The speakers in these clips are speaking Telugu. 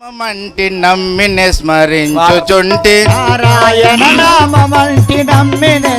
నామంటి నమ్మిని స్మరించుచుంటి నారాయణ నామమంటి నమ్మిని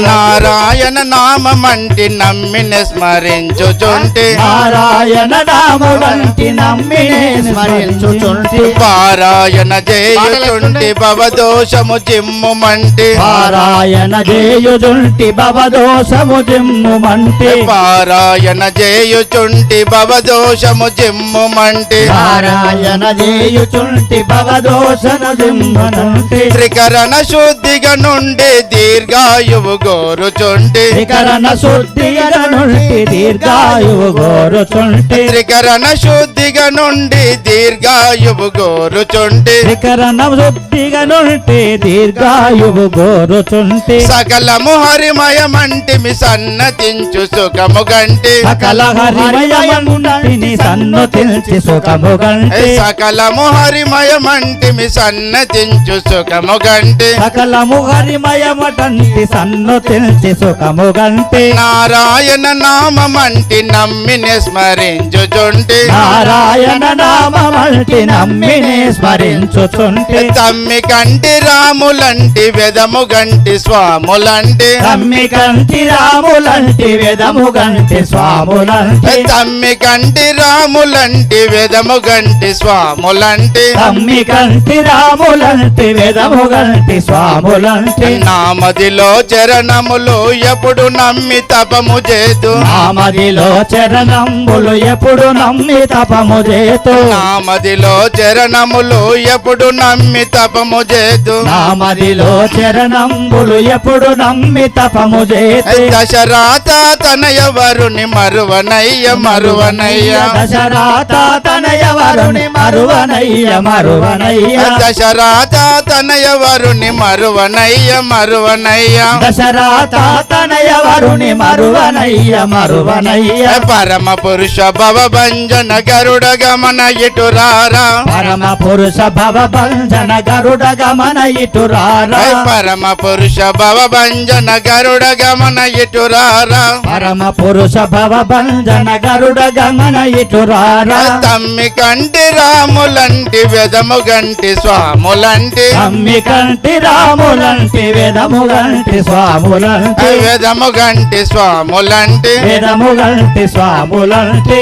నారాయణ నామంటి నమ్మిని స్మరించుచుంటి నారాయణ నామమంటి నమ్మిని స్మరించుచుంటి పారాయణ చేయుచుంటి భవదోషము జిమ్ముమంటి పారాయణ చేయుచుంటి భవదోషము జిమ్ముమంటి పారాయణ చేయుచుంటి భవదోషము జిమ్ముమంటి నారాయణ చేయుచుంటి భవదోషను జిమ్మునంటి త్రికరణ శుద్ధిగా నుండి దీర్ఘాయువు గోరుచుంటి త్రికరణ శుద్ధిగా నుండి దీర్ఘాయువు గోరుచుంటి త్రికరణ శుద్ధిగా నుండి దీర్ఘాయువు గోరుచుంటి త్రికరణ శుద్ధిగా నుండి దీర్ఘాయువు గోరుచుంటి సకలము హరిమయమంటిమి సన్నతించు సుఖము గంటి సకల హరిమయమంటిని సన్నతించి సుఖము గంటి సకలము హరిమయమంటిమి సన్నతించు సుఖము గంటి సకలము హరిమయమటంటి సన్నతించి సుఖము గంటి నారాయణ నామమంటి నమ్మిని స్మరించుచుంటి నారాయణ నామమంటి నమ్మిని స్మరించుచుంటి తమ్మి కంటి రాములంటి వెదము గంటి స్వాములంటి తమ్మి కంటి రాములంటి వేదము గంటి స్వాములంటి తమ్మి కంటి రాములంటి వెదము గంటి స్వాములంటి తమ్మి కంటి రాములంటి వేదము గంటి స్వాములంటి నామదిలో చరణములు ఎప్పుడు నమ్మి తపము చేతు నామదిలో చరణంబులు ఎప్పుడు నమ్మి తపము చేతు నామదిలో చరణములు ఎప్పుడు నమ్మి తపము చేతు నామదిలో చరణంబులు ఎప్పుడు నమ్మి తపము చేతు దశరాత తనయవరుని మరువనయ్య మరువనయ్య దశరాత తనయవరుని మరువనయ్య మరువనయ్య దశరాత తనయవరుని మరువనయ్య మరువనయ్య దశరాత తనయవరుని మరువనయ్య మరువనయ్య పరమ పురుష భవభంజన గరుడ గమన ఇటురారా పరమ పురుష భవ భంజన గరుడ గమన ఇటురారా పరమ పురుష భవభంజన గరుడ గమన ఇటురారా పరమ పురుష భవ భంజన గరుడ గమన ఇటురారా తమ్మి కంటి రాములంటి వెదము గంటి స్వాములంటి తమ్మి కంటి రాములంటి వేదము గంటి స్వాములంటి వెదము గంటి స్వాములంటి వేదము గంటి స్వాములంటి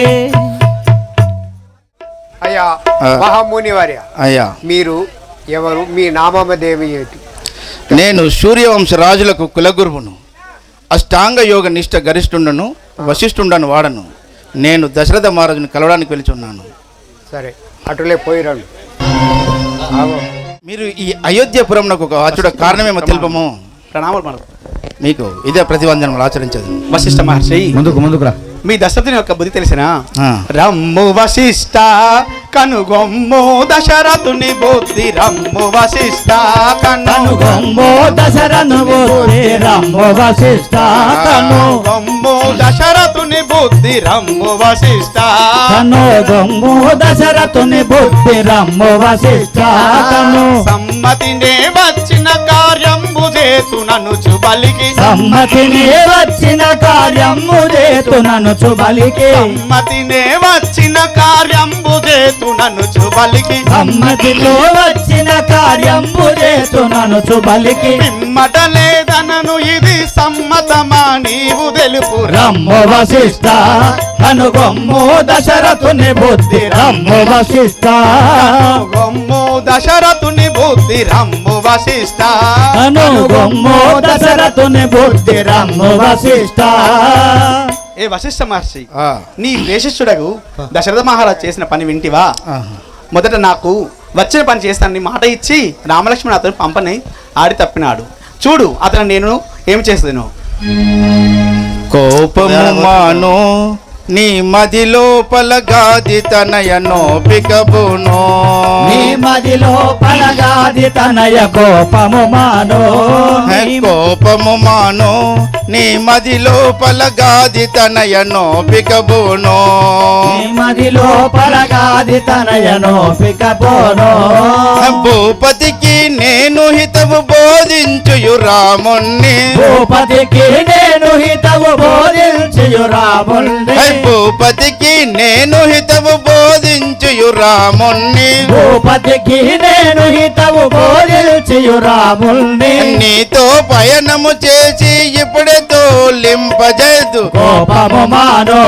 అయ్యా మహాముని వార్య అయ్యా మీరు ఎవరు? మీ నామదేవి ఏంటి? నేను సూర్యవంశ రాజులకు కులగురువును, అష్టాంగ యోగ నిష్ట గరిష్ఠుండను, వశిష్ఠుండను వాడను. నేను దశరథ మహారాజుని కలవడానికి వెళుచున్నాను. సరే అటులే పోయిరండి. మీరు ఈ అయోధ్యపురం నాకు ఒక అచ్చుడ కారణమేమో తెలుపము. ప్రణామాలు మనకు. మీకు ఇదే ప్రతివందనలు ఆచరించదు. వశిష్ఠ మహర్షి, ముందుకురా మీ దశరథుని యొక్క బుద్ధి తెలిసినా? ఆ. రమ్ము వశిష్ఠ కనుగొమ్ము దశరథుని బుద్ధి. రమ్ము వశిష్ఠ కనుగొమ్ము దశరథుని బుద్ధి. రమ్ము వశిష్ఠ కనుగొమ్ము దశరథుని బుద్ధి. రమ్ము వశిష్ఠ కనుగొమ్ము దశరథుని బుద్ధి. రమ్ము వశిష్ఠ సమ్మతినే వచ్చిన కార్యంబు చేతునను చుబలికి. సమ్మతిని వచ్చిన కార్యము చేతునను చుబలికి. సమ్మతినే వచ్చిన కార్యంబు చేతునను చుబలికి. సమ్మతిలో వచ్చిన కార్యము చేతునను చుబలికి. పిమ్మట లేదనను ఇది సమ్మతమా నీవు తెలుపు. రమ్ము వశిష్ఠ కనుగొమ్ము దశరథుని బుద్ధి. రమ్ము వశిష్ఠ కనుగొమ్ము దశరథుని బుద్ధి. రమ్ము వశిష్ఠ కనుగొమ్ము దశరథుని బుద్ధి. రమ్ము వశిష్ఠ. ఏ వశిష్ఠ మహర్షి, ఆ. నీ శ్రేష్ఠుడగు దశరథ మహారాజు చేసిన పని వింటివా? ఆహా. మొదట నాకు వచ్చిన పని చేస్తానని మాట ఇచ్చి రామలక్ష్మణ్ అతను పంపని ఆడి తప్పినాడు. చూడు అతను నేను ఏమి చేస్తాను. కోపము మాను నీ మదిలో పలగాది తనయనోపికబును. నీ మదిలో పలగాది తనయ కోపము మానో. కోపము మాను నీ మదిలో పలగాది తనయనోపికబును. నీ మదిలో పలగాది తనయ నోపిక పోనో. భూపతికి నేను హితవు హితవు బోధించుయు రాముణ్ణి భూపతికి నేను హితవు బోధించు రాముణ్ణి భూపతికి నేను హితవు బోధించుయు రాముణ్ణి భూపతికి నేను హితవు బోధించు రాముణ్ణి నీతో పయనము చేసి ఇప్పుడే తోలింపజేదు కోపము మానో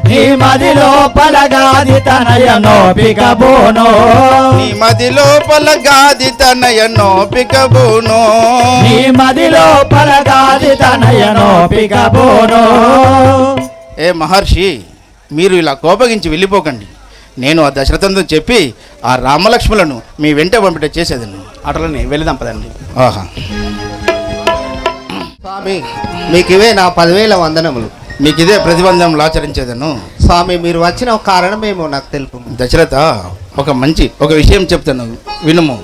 నీ మదిలో పలగాది తనయనోపిక బోనో నీ మది లోపల గాది తనయ నోపికబోను నీ మదిలో పలగాది తనయనోపిక బోనో ఏ మహర్షి మీరు ఇలా కోపగించి వెళ్ళిపోకండి నేను ఆ దశరథంతో చెప్పి ఆ రామలక్ష్ములను మీ వెంట పంపిట చేసేదను అట్లనే వెళదాం పదండి. ఆహా స్వామి మీకు ఇవే నా 10,000 వందనములు. మీకు ఇదే ప్రతిబంధనలు ఆచరించేదను. స్వామి మీరు వచ్చిన కారణమేమో నాకు తెలుపు. దశరథ ఒక విషయం చెప్తాను వినుము.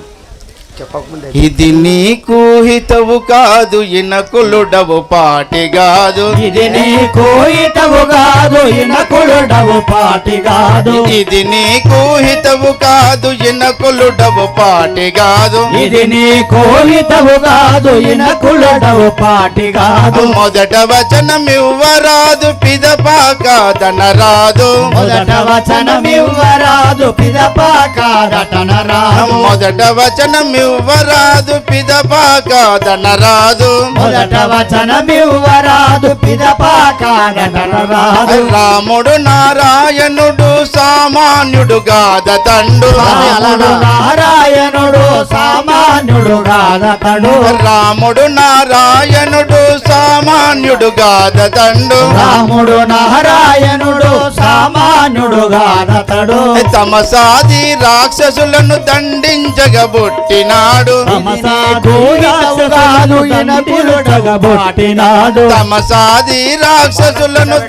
చెప్పకముందే ఇది నీకు హితవు కాదు ఇనకులుడవు పాటి కాదు ఇది నీకు హితవు కాదు ఇనకులుడవు పాటి కాదు ఇది నీకు హితవు కాదు ఇనకులుడవు పాటి కాదు ఇది నీకు హితవు కాదు ఇనకులుడవు పాటి కాదు మొదట వచనమివ్వరాదు పిదపాకాదనరాదు మొదట వచనమివ్వరాదు పిదపాకాదటనరాదు మొదట వచనమివ్వరాదు పిదపాకాదనరాదు మొదట వచనమివ్వరాదు పిదపాకాదటనరాదు రాముడు నారాయణుడు సామాన్యుడు గాద తండు రాముడు నారాయణుడు సామాన్యుడు కాదతడు రాముడు నారాయణుడు సామాన్యుడు గాద తండు రాముడు నారాయణుడు సామాన్యుడు కాదతడు తమసాది రాక్షసులను దండించగబుట్టినాడు తమసాది రాక్షసులను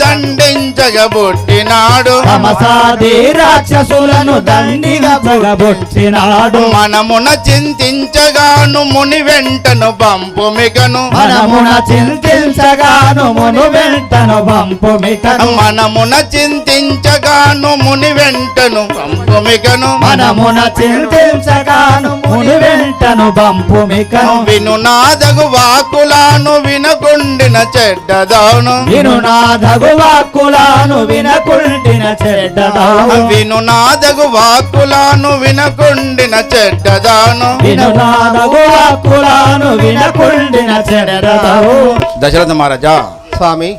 దండించగబుట్టినాడు తమసాది రాక్షసులను దండించగబుట్టినాడు మనమున చింతించగాను ముని వెంటను పంపుమికను మనమున చింతించగాను మును వెంటను పంపుమికను మనమున చింతించగాను ముని వెంటను పంపుమికను మనమున చింతించగాను ముని వెంటను పంపుమికను విను నాదగు వాకులాను వినకుండిన చెడ్డదాను విను నాదగు వాక్కులాను వినకుండిన చెడ్డదాను విను నాదగు వాకులాను వినకుండిన చెడ్డదాను విను నాదగు వాక్కులాను వినకుండిన చెడ్డదాను దశరథ మహారాజా స్వామి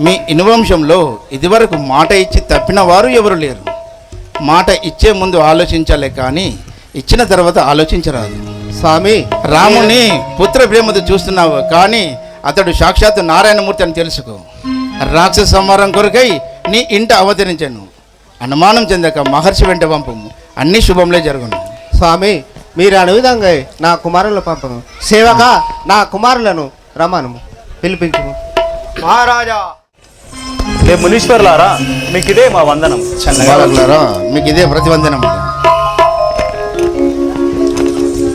మీ ఇనువంశంలో ఇదివరకు మాట ఇచ్చి తప్పిన వారు ఎవరు లేరు. మాట ఇచ్చే ముందు ఆలోచించాలే కానీ ఇచ్చిన తర్వాత ఆలోచించరాదు. స్వామి రాముని పుత్ర ప్రేమతో చూస్తున్నావు కానీ అతడు సాక్షాత్తు నారాయణమూర్తి అని తెలుసుకో. రాక్షస సంహారం కొరకై నీ ఇంట అవతరించాను. అనుమానం చెందక మహర్షి వెంట పంపము, అన్ని శుభంలే జరుగును. స్వామి మీరు అను విధంగా నా కుమారులను పంపను. సేవగా నా కుమారులను రమ్మను పిలిపించము. మహారాజా మునీశ్వర్లారా మీకు ఇదే మా వందనం. బాలకులారా, మీకు ఇదే ప్రతిబంధనం.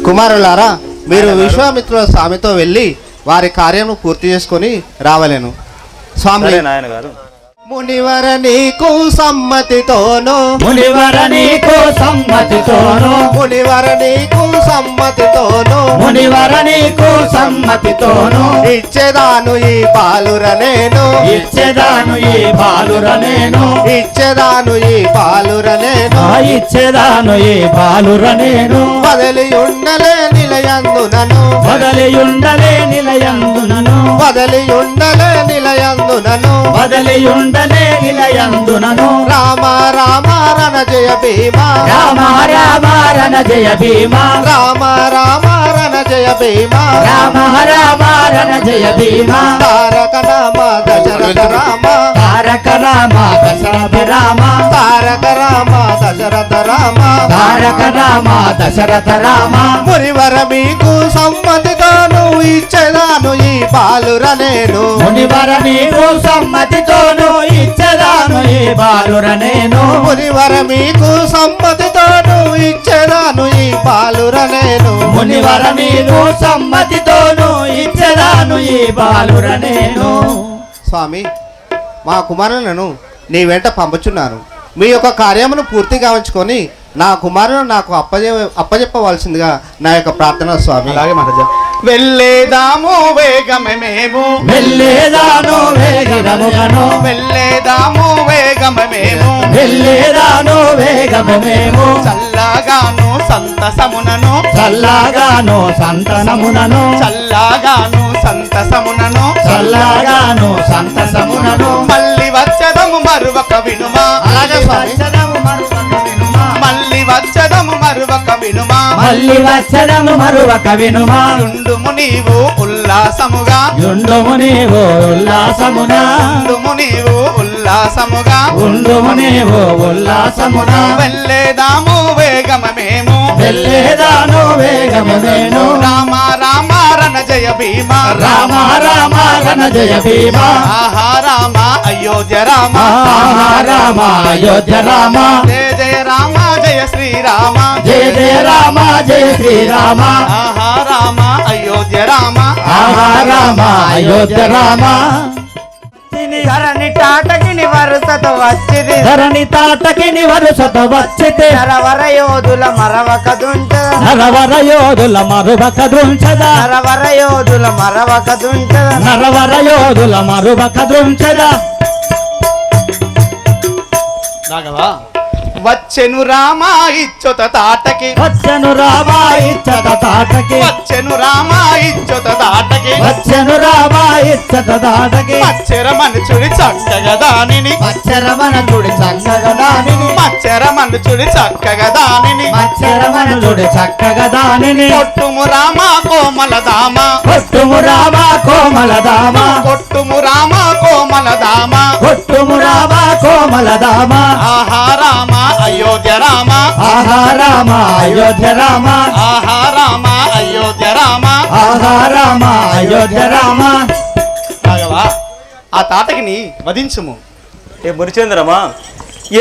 కుమారులారా మీరు విశ్వామిత్రుల స్వామితో వెళ్ళి వారి కార్యం పూర్తి చేసుకొని రావలేను. స్వామి నాయన గారు మునివర నీకు సమ్మతితోను మునివర నీకు సమ్మతితోను మునివర నీకు సమ్మతితోను మునివర నీకు సమ్మతితోను ఇచ్చేదాను ఈ పాలుర నేను ఇచ్చేదాను ఈ బాలుర నేను ఇచ్చేదాను ఈ పాలుర నేను ఇచ్చేదాను ఈ బాలుర నేను వదిలి ఉండలే నిలయందునను వదలి ఉండలే నిలయందునను వదిలి ఉండలే నిలయందునను వదలి ఉండలే నిలయందునను రామ రామ రణ జయ భీమా రామ రామ రణ జయ భీమా రామ రామ రణ జయ భీమా రామ రామ రణ జయ భీమా తారక నామ దశరథ రామ తారక రామ దశరథ రామ తారక రామ దశరథ రామ తారక రామ దశరథ రామ మునివర మీకు సమ్మతితోను ఇచ్చేదాను ఈ బాలుర నేను మునివర నీకు సమ్మతితోను ఇచ్చేదాను ఈ బాలుర నేను మునివర మీకు సమ్మతితోను ఇచ్చేదాను ఈ బాలుర నేను మునివర నీకు సమ్మతితోను ఇచ్చేదాను ఈ బాలుర నేను స్వామి మా కుమారులను నీ వెంట పంపుచున్నాను. మీ యొక్క కార్యమును పూర్తిగా ఉంచుకొని నా కుమారులను నాకు అప్పజెప్పవలసిందిగా నా యొక్క ప్రార్థన స్వామి. అలాగే మహారాజా. వెళ్ళేదాము వేగమే మేము వెళ్ళేదాను వేగిరముగను వెళ్ళేదాము వేగమే మేము వెళ్ళేదాను వేగము మేము చల్లగాను సంతసమునను చల్లగాను సంతనమునను చల్లగాను సంతసమునను చల్లగాను సంతసమునను మళ్ళీ వచ్చదము మరువక వినుమా అలాగే స్వామి. మళ్ళీ వచ్చదము మరువక వినుమా మళ్ళీ వచ్చడము మరువక వినుమా యుండుము నీవు ఉల్లాసముగా యుండుము నీవు ఉల్లాసమునా యుండుము నీవు ఉల్లాసముగా ఉండుము నీవు ఉల్లాసమునా వెళ్ళేదాము వేగమ మేము వెళ్ళేదాను వేగము నేను రామ రామ రణ జయ భీమ రామ రామ రణ జయ భీమా ఆహా రామ అయోధ్య రామ ఆహా రామ అయోధ్య రామ జయ జయ రామ జయ శ్రీరామ జయ జయ రామ జయ శ్రీరామ ఆహా రామ అయోధ్య రామ ఆహా రామ అయోధ్య రామ ధరణి టాటకిని వరుసతో వచ్చిది ధరణి తాటకిని వరుసతో వచ్చితే నరవర యోధుల మరవక దుంచ నరవర యోధుల మరువక దృంచద నరవర యోధుల మరవక దుంచ నరవర యోధుల మరువక దృంచద రాఘవా వచ్చెను రామ ఇచ్చొత తాటకి వచ్చను రామా ఇచ్చట తాటకి వచ్చెను రామ ఇచ్చొత తాటకి వచ్చను రామా ఇచ్చట తాటకి మచ్చర మనుచుడి చక్కగా దానిని మచ్చరమనుడి చక్కగా దానిని మచ్చర మనుచుడి చక్కగా దానిని మచ్చరమనుడి చక్కగా దానిని కొట్టుము రామ కోమల దామ కొట్టుము రామా కోమల దామ కొట్టుము రామ కోమల దామ కొట్టుము రామా కోమల దామ ఆహా రామ అయోధ్య రామ ఆహా రామ అయోధ్య రామ ఆహా రామ అయోధ్య రామ ఆహా రామ అయోధ్య రామ రాఘవా ఆ తాటకిని వధించుము ఏ మురిచంద్రమా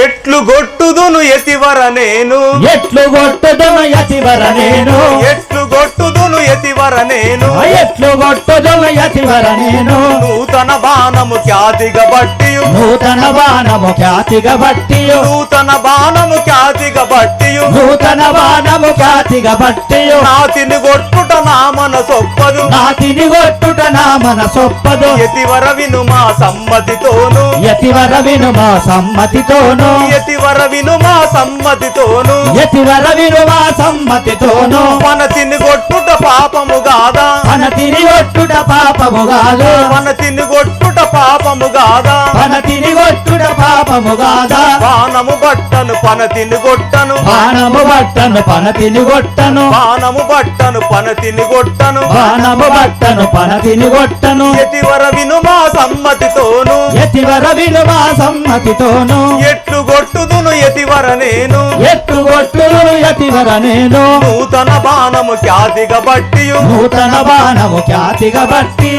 ఎట్లు గొట్టుదును ఎతివర నేను ఎట్లు కొట్టుదును యతివర నేను ఎట్లు గొట్టుదును ఎతివర నేను ఎట్లు కొట్టుదును యతివర నేను నూతన బాణము ఖ్యాతిగా బట్టియు నూతన బాణము ఖ్యాతిగా బట్టియు నూతన బాణము ఖ్యాతిగా బట్టియు నూతన బాణము ఖ్యాతిగా బట్టియు నాతిని గొట్టుట నా మనసొప్పదు నాతిని కొట్టుట నా మనసొప్పదు ఎతివర విను మా సమ్మతితోను యతివర విను మా సమ్మతితోను ఎతివర విను మా సమ్మతితోను యతివర విను మా సమ్మతితోను మనతిని గొట్టుట పాపము గాదా పనతిని కొట్టుట పాపము కాదు మనతిని గొట్టుట పాపము గాదా పనతిని కొట్టుట పాపము కాదా బాణము బట్టను పనతిని గొట్టను బాణము బట్టను పనతిని కొట్టను బాణము బట్టను పనతిని గొట్టను బాణము బట్టను పనతిని కొట్టను ఎతివర విను మా సమ్మతితోను యతివర విను మా సమ్మతితోను ఎట్లు గొట్టుదును ఎతివర నేను ఎత్తు కొట్టును యతివర నేను నూతన బాణము ఖ్యాతిగా బట్టియు నూతన బాణము ఖ్యాతిగా బట్టి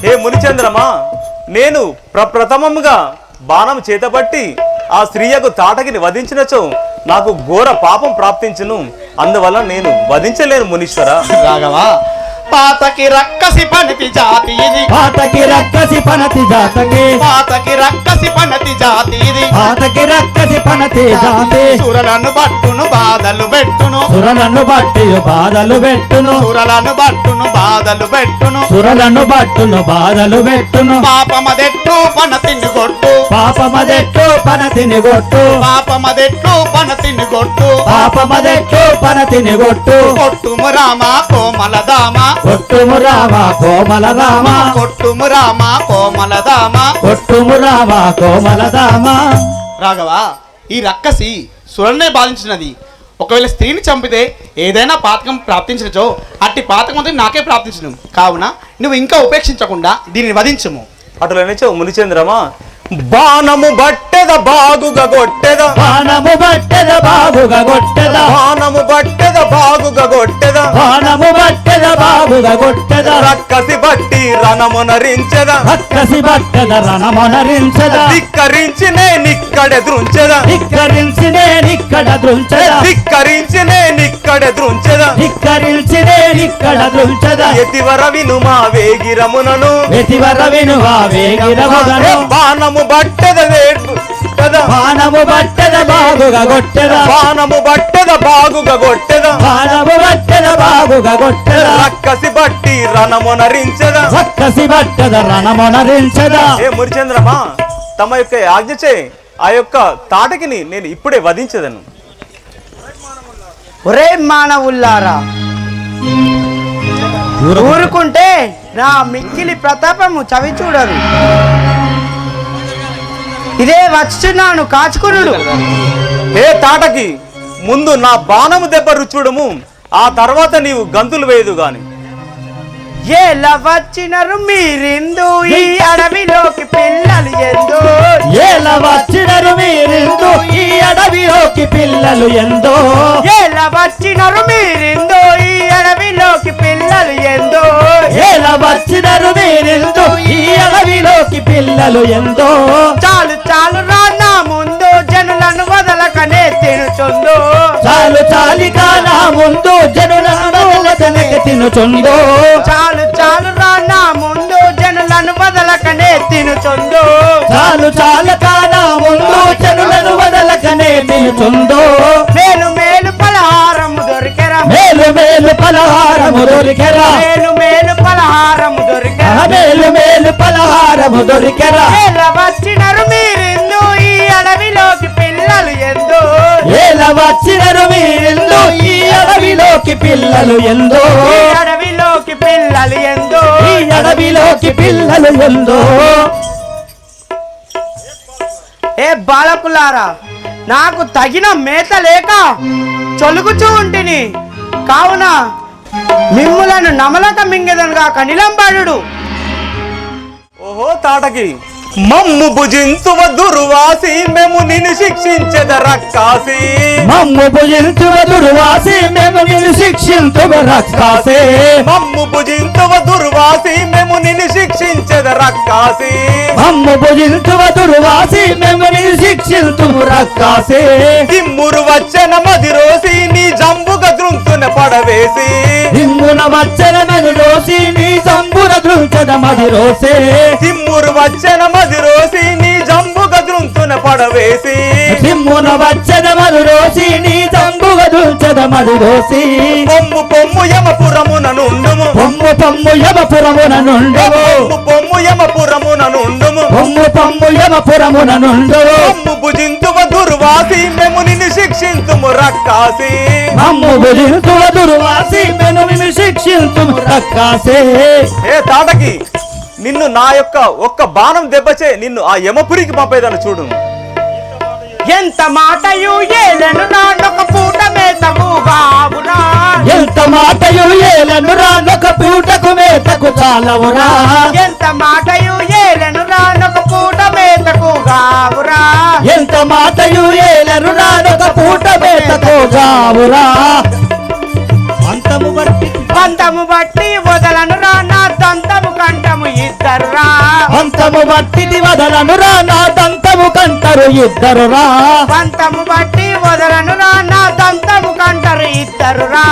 ఏ మునిచంద్రమా నేను ప్రప్రథమముగా బాణం చేతబట్టి ఆ స్త్రీయకు తాటకిని వధించినచో నాకు ఘోర పాపం ప్రాప్తించును అందువల్ల నేను వధించలేను మునీశ్వర రాఘవా పాతకి రక్కసి పనితి జాతి ఇది పాతకి రక్కసి పనతి జాతకి పాతకి రక్కసి పనతి జాతి ఇది పాతకి రక్కసి పనతి జాతి సురలను బట్టును బాధలు పెట్టును సురలను బట్టి బాధలు పెట్టును సురలను బట్టును బాధలు పెట్టును సురలను బట్టును బాధలు పెట్టును పాపమదెట్టు పనతిని కొట్టు పాపమదెట్టు పనతిని కొట్టు పాపమదెట్టు పనతిని కొట్టు పాపమదెట్టు పనతిని కొట్టు కొట్టుము రామ కోమల దామ కొట్టుము రామ కోమల రామ కొట్టుము రామ కోమల దామ కొట్టుము రామ కోమల రామ రాఘవా ఈ రక్కసి సురన్నే బాధించినది ఒకవేళ స్త్రీని చంపితే ఏదైనా పాతకం ప్రాప్తించినచో అట్టి పాతకం నాకే ప్రాప్తించను కావున నువ్వు ఇంకా ఉపేక్షించకుండా దీనిని వధించుము అటులనిచో మునిచంద్రమా బాణము బట్టెద బాగుగా కొట్టెద బాణము బట్టెద బాగుగా కొట్టెద బాణము బట్టెద బాగుగా కొట్టెద బాణము బట్టెద బాగుగా కొట్టెద రక్కసి బట్టి రణమునరించెద రక్కసి బట్టెద రణమొనరించద ధిక్కరించి నేనిక్కడే దృంచెద ధిక్కరించి నేనిక్కడ దృంచద ధిక్కరించి నేనిక్కడే దృంచెద ధిక్కరించి నేనిక్కడ దృంచద ఎతివర విను మా వేగిరమునను వెతివర వినువా వేగిరముగను బాణము బట్టెద బాణము బట్టెద బాగుగా కొట్టెద బాణము బట్టెద బాగుగా కొట్టెద బాణము బట్టెద బాగు బుగగొట్టెదా రక్కసి బట్టి రణమునరించెదా రక్కసి బట్టెద రణమొనరించెదా. ఏ మురిచంద్రమా, తమ యొక్క ఆజ్ఞచే ఆ యొక్క తాటకిని నేను ఇప్పుడే వధించదను. ఒరే మానవుల్లారా, ఊరుకుంటే నా మిక్కిలి ప్రతాపము చవి చూడరు. ఇదే వచ్చున్నాను కాచుకునుడు. ఏ తాటకి, ముందు నా బాణము దెబ్బ రుచుడము, ఆ తర్వాత నీవు గంతులు వేయదు గాని. ఎలా వచ్చినరు మీరిందు ఈ అడవిలోకి పిల్లలు ఎందు. ఎలా వచ్చినరు మీరిందు ఈ అడవిలోకి పిల్లలు ఎందో. ఎలా వచ్చినరు మీరిందు ఈ అడవిలోకి పిల్లలు ఎందు. ఎలా వచ్చినరు మీరిందు ఈ అడవిలోకి పిల్లలు ఎందో. చాలు చాలు రా నా ముందు జనులను వదలకనే తినుచుందు. చాలు చాలిగా నా ముందు జనులను వదలకనే తినుచుందో. చాలు చాలు రా నా ముందు జనులను వదలకనే తినుచుందు. చాలు చాలగా నా ముందు జనులను వదలకనే తినుచుందో. మేలు మేలు పలహారము దొరికెరా. మేలు మేలు పలహారము దొరికెరా. మేలు మేలు పలహారము దొరికెరా. మేలు మేలు పలహారము దొరికెరా. ఎలా వచ్చినరు మీరిందు ఈ అడవిలోకి పిల్లలు ఎందు. ఎలా వచ్చినరు మీరిందు ఈ అడవిలోకి పిల్లలు ఎందో. ఈ అడవిలోకి పిల్లలు ఎందు. ఈ అడవిలోకి పిల్లలు ఎందో. ఏ బాలకులారా, నాకు తగిన మేత లేక చొలుగుచూ ఉంటిని, కావున మిమ్ములను నమలక మింగెదనుగా కనిలంబాడు. ఓహో తాటకి, మమ్ము భుజింతువ దుర్వాసి, మేము నిన్ను శిక్షించెద రక్కాసి. మమ్ము భుజింతువ దుర్వాసి, మేము నిన్ను శిక్షింతువ రక్కాసి. మమ్ము భుజింతువ దుర్వాసి, మేము నిన్ను శిక్షించెద రక్కాసి. మమ్ము భుజింతువ దుర్వాసి, మేము నిన్ను శిక్షింతువ రక్కాసి. తిమ్మురు వచ్చెన మదిరోసి, నీ జంబుగ దృంతున పడవేసి. తిమ్మున వచ్చన మది రోసి, నీ జంబున దృంచద మది రోసే. తిమ్మురు వచ్చెన మదిరోసి, నీ జంబుగ దృంతున పడవేసి. తిమ్మున వచ్చన మది రోసి, నీ జంబుగ దృంచద మది రోసి. పొమ్ము పొమ్ము యమపురమున నుండుము. పొమ్ము పొమ్ము యమపురమున నుండవు. పొమ్ము పొమ్ము యమపురమున నుండుము. పొమ్ము పొమ్ము యమపురమున నుండవు. మమ్ము భుజింతువ దుర్వాసి, మేము నిన్ను శిక్షింతుము రక్కాసి. మమ్ము భుజింతువ దుర్వాసి, మేము నిన్ను శిక్షింతుము రక్కాసే. ఏ తాటకి, నిన్ను నా యొక్క ఒక్క బాణం దెబ్బచే నిన్ను ఆ యమపురికి పంపేదాన్ని చూడు. ఎంత మాటయు ఏలను నానొక పూట మేతకు గావురా. ఎంత మాటయు ఏలను రానొక పూటకు మేతకు చాలవురా. ఎంత మాటయు ఏలను నానొక పూట మేతకు గావురా. ఎంత మాటయు ఏలను రానొక పూట మేతకు గావురా. అంతము బట్టి పంతము బట్టి వదలను రా నా దంతము కంఠము ఇద్దరురా. అంతము బట్టి వదలను రా నా దంతము కంటరు ఇద్దరురా. పంతము బట్టి వదలను రా నా దంతము కంటరు ఇద్దరురా.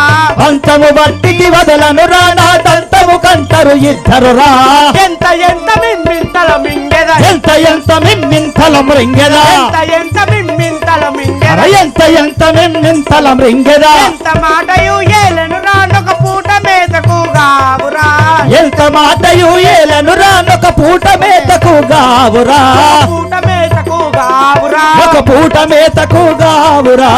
అంతము బట్టి వదలను రా నా దంతము కంటరు ఇద్దరురా. ఎంత ఎంత మిమ్మింతల మింగెద. ఎంత ఎంత మిమ్మింతల మృంగెదా. ఎంత ఎంత మిమ్మింతల మింగెద. ఎంత ఎంత మిమ్మింతల మృంగెదా. ఎంత మాటయు ఏలను రానొక పూట మేతకు గావురా. ఎంత మాటయు ఏలను రానొక పూట మేతకు గావురా. పూట మేతకు గావురా. ఒక పూట మేతకు గావురా.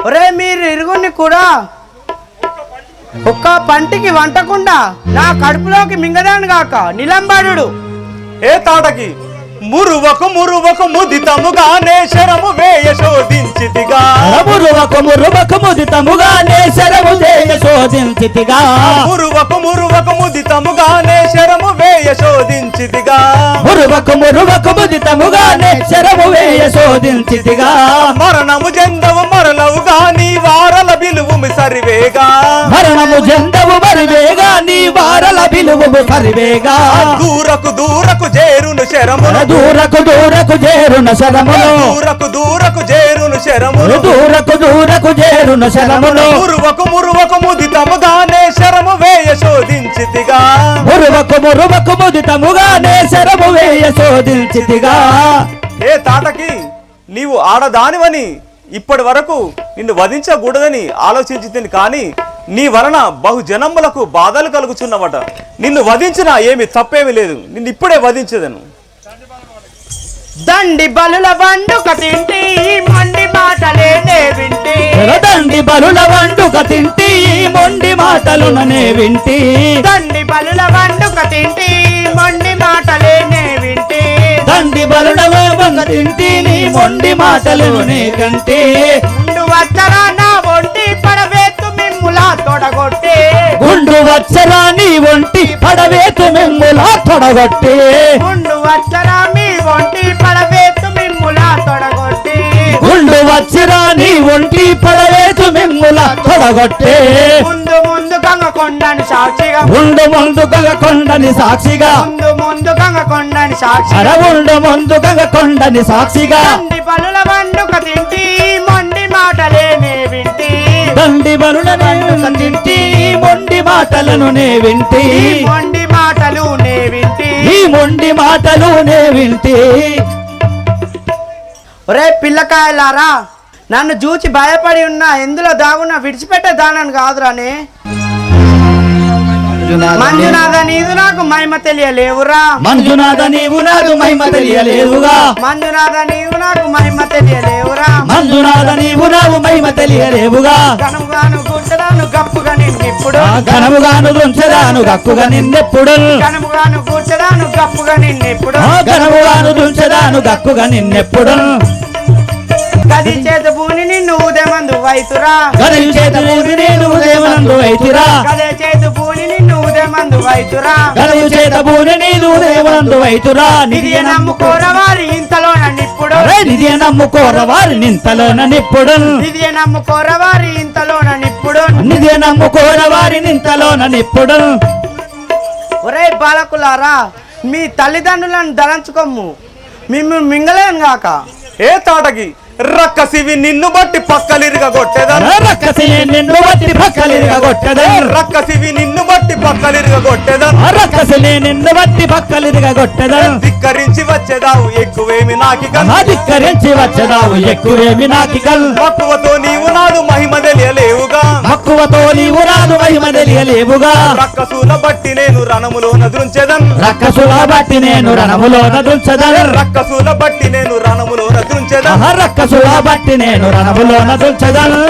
ఒరే మీరు ఇరుగుని కూడా ఒక్క పంటికి వంటకుండా నా కడుపులోకి మింగదాను గాక నిలంబాడు. ఏ తాటకి, మురువకు మురువకు ముదితముగానే శరము వేయ శోధించితిగా. మురువకు మురువకు ముదితముగానే శరము వేయ శోధించితిగా. మురువకు మురువకు ముదితముగానే శరము వేయ శోధించితిగా. మురువకు మురువకు ముదితముగానే శరము వేయ శోధించితిగా. మరణము జందవు మరలవు గాని వారల బిలువు సరివేగా. మరణము జందవు మరివేగా, నీ వారల బిలువు సరివేగా. దూరకు దూరకు చేరును శరమును. దూరకు దూరకు చేరున శరమును. దూరకు దూరకు చేరును శరమును. దూరకు దూరకు చేరున శరమును. మురువకు మురువకు ముదితముగానే శరము వేయ శోధించితిగా. మురువకు మురువకు ముదితముగానే శరము వేయ శోధించితిగా. ఏ తాటకి, నీవు ఆడదానివని ఇప్పటి వరకు నిన్ను వధించకూడదని ఆలోచించింది, కానీ నీ వలన బహుజనములకు బాధలు కలుగుచున్నవట. నిన్ను వధించినా ఏమి తప్పేమీ లేదు, నిన్ను ఇప్పుడే వధించదను. దండి బలుల వండుక తింటి మొండి మాటలేనే వింటి. దండి బలుల వండుక తింటి మొండి మాటలుననే వింటి. దండి బలుల వండుక తింటి మొండి మాటలేనే వింటి. దండి బలుల వండుక తింటి నీ మొండి మాటలునే కంటి. ముందు వచ్చరా నా ఒంటి పడవేత్తు మిమ్ములా తొడగొట్టి. గుండు వచ్చరా నీ ఒంటి పడవేతు మిమ్ములా తొడగొట్టి. ముందు వచ్చరా మీ ఒంటి పడవేత్తు మిమ్ములా తొడగొట్టి. గుండు వచ్చిరా నీ ఒంటి పడవేతు మిమ్ములా తొడగొట్టి. ముందు ముందు గంగకొండని సాక్షిగా. ఉండు ముందు గంగకొండని సాక్షిగా. ముందు ముందు గంగకొండని సాక్షిగా. అర ఉండు ముందు గంగకొండని సాక్షిగా. దండి బలుల వండుక తింటి మొండి మాటలేనే వింటి. దండి బలుల వండుక తింటి మొండి మాటలను నే వింటి. ఈ మొండి మాటలు నే వింటి. ఈ మొండి మాటలు నే వింటి. ఒరే పిల్లకాయలారా, నన్ను చూచి భయపడి ఉన్నా ఎందులో దాగున్నా విడిచిపెట్టే దానని కాదురానే. మంజునాథ నీదు నాకు మహిమ తెలియలేవురా. మంజునాథ నీవు నాకు మహిమ తెలియలేవుగా. మంజునాథ నీవు నాకు మహిమ తెలియలేవురా. మంజునాథ నీవు నాకు మహిమ తెలియలేవుగా. గనుగాను గుడ్డదాను గప్పుగా నిన్నెప్పుడు. ఘనముగాను దుంచదాను గక్కుగా నిన్నెప్పుడు. గనుగాను గుడ్డదాను గప్పుగా నిన్నెప్పుడు. ఘనముగాను దుంచదాను గక్కుగా నిన్నెప్పుడు. గది చేత భూని నిన్ను ఉదయమందు వైతురా. గదయు చేతులు నేను ఉదయమందు వైతిరా. గదే చేత భూని నిన్ను ఉదయమందు వైతురా. గదయు చేత భూని నీదు ఉదయమందు వైతురా. నిధియ నమ్ముకోరవారి ఇంతలోన నిప్పుడు. నిధియ నమ్ముకోర వారి నింతలోన నిప్పుడు. నిధియ నమ్ముకోరవారి ఇంతలోన నిప్పుడు. నిధియ నమ్ముకోర వారి నింతలోన నిప్పుడు. ఒరే బాలకులారా, మీ తల్లిదండ్రులను దళంచుకోము, మిమ్మల్ని మింగలేను గాక. ఏ తాటకి రక్కసివి నిన్ను బట్టి పక్కలిరిగ కొట్టేదను. రక్కసిని నిన్ను బట్టి పక్కలిరిగ కొట్టెదను. రక్కసివి నిన్ను బట్టి పక్కలిరిగ కొట్టేదను. రక్కసిని నిన్ను బట్టి పక్కలిరిగ కొట్టెదను. ధిక్కరించి వచ్చేదావు ఎక్కువేమి నాకి కన్ను. ధిక్కరించి వచ్చదావు ఎక్కువేమి నాకికల్. మక్కువతో నీవు నాడు మహిమ తెలియలేవుగా. మక్కువతో నీవు రాదు మహిమ తెలియలేవుగా. రక్కసుల బట్టి నేను రణములోన దృంచెదన్. రక్కసుల బట్టి నేను రణములోన దుంచదను. రక్కసుల బట్టి నేను రణములోన దృంచెదన్. రక్కసుల బట్టి నేను రణములోన దుంచదను.